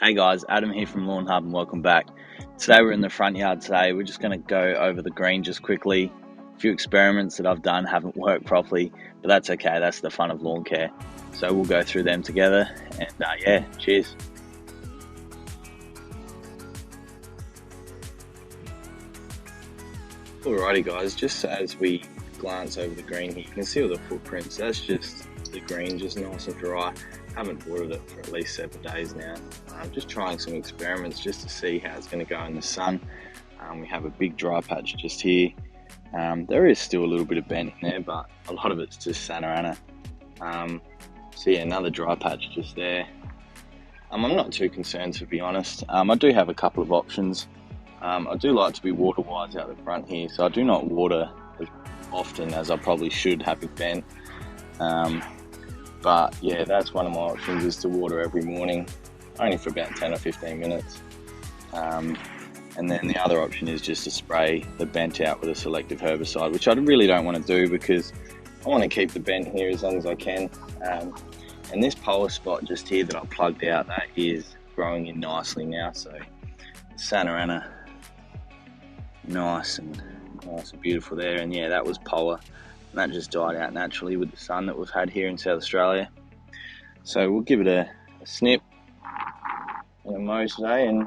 Hey guys, Adam here from Lawnhub and welcome back. Today we're in the front yard today. We're just going to go over the green just quickly. A few experiments that I've done haven't worked properly, but that's okay, that's the fun of lawn care. So we'll go through them together and yeah, cheers. Alrighty guys, just as we glance over the green here, you can see all the footprints. That's just the green, just nice and dry. Haven't watered it for at least 7 days now. I'm just trying some experiments just to see how it's going to go in the sun. We have a big dry patch just here. There is still a little bit of bent in there, but a lot of it's just Santa Ana. So yeah, another dry patch just there. I'm not too concerned, to be honest. I do have a couple of options. I do like to be water wise out the front here, so I do not water as often as I probably should, having bent. But yeah, that's one of my options, is to water every morning, only for about 10 or 15 minutes. And then the other option is just to spray the bent out with a selective herbicide, which I really don't want to do because I want to keep the bent here as long as I can. And this polar spot just here that I plugged out, that is growing in nicely now. So Santa Ana, nice and beautiful there. And yeah, that was polar. That just died out naturally with the sun that we've had here in South Australia. So we'll give it a snip and a mow today, and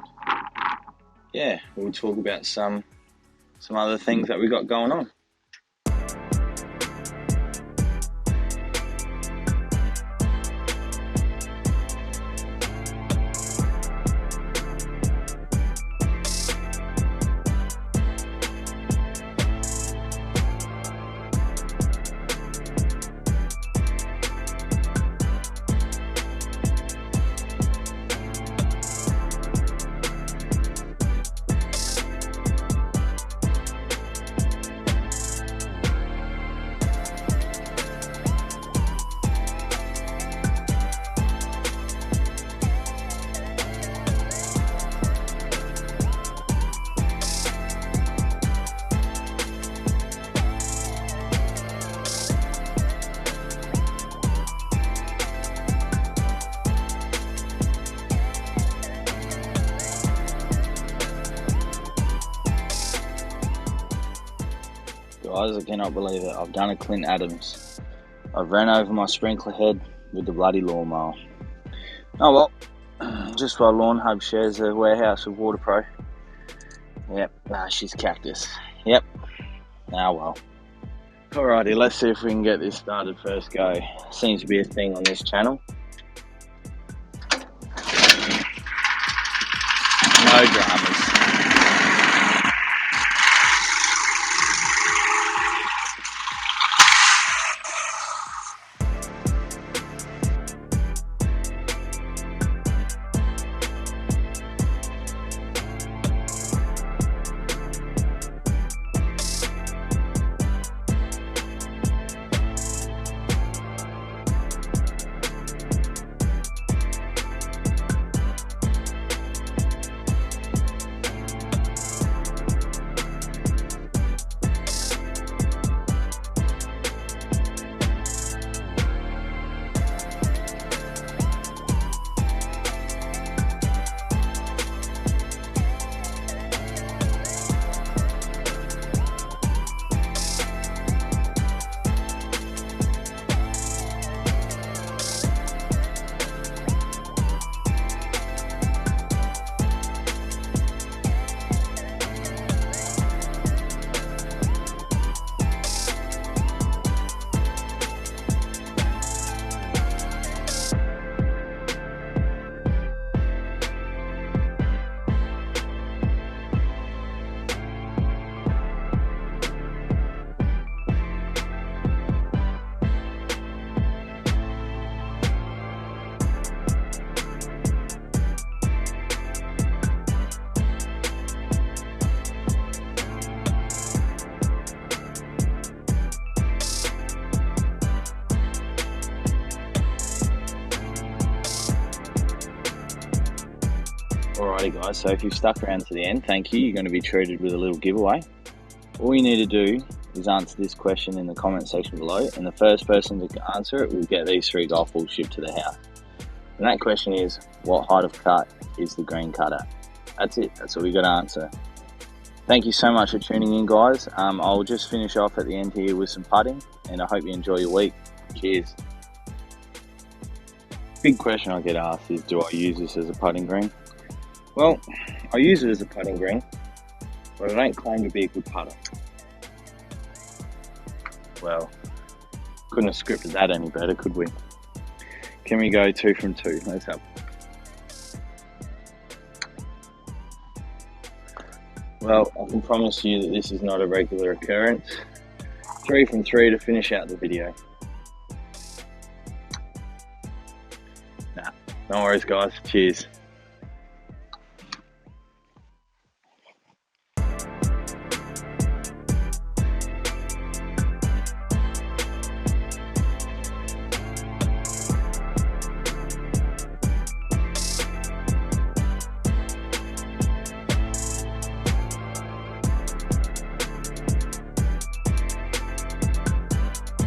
yeah, we'll talk about some other things that we got going on. Guys, I cannot believe it. I've done a Clint Adams. I've ran over my sprinkler head with the bloody lawnmower. Oh well, just while Lawnhub shares a warehouse with Water Pro. Yep, she's cactus. Yep, well. Alrighty, let's see if we can get this started first go. Seems to be a thing on this channel. No dramas. Alrighty guys, so if you've stuck around to the end, thank you. You're going to be treated with a little giveaway. All you need to do is answer this question in the comment section below, and the first person to answer it will get these 3 golf balls shipped to their house. And that question is, what height of cut is the green cutter. That's it. That's all we got to answer. Thank you so much for tuning in, guys. I'll just finish off at the end here with some putting, and I hope you enjoy your week. Cheers. Big question I get asked is, do I use this as a putting green? Well, I use it as a putting green, but I don't claim to be a good putter. Well, couldn't have scripted that any better, could we? Can we go 2 from 2? Let's have. Well, I can promise you that this is not a regular occurrence. 3 from 3 to finish out the video. Nah, no worries guys, cheers.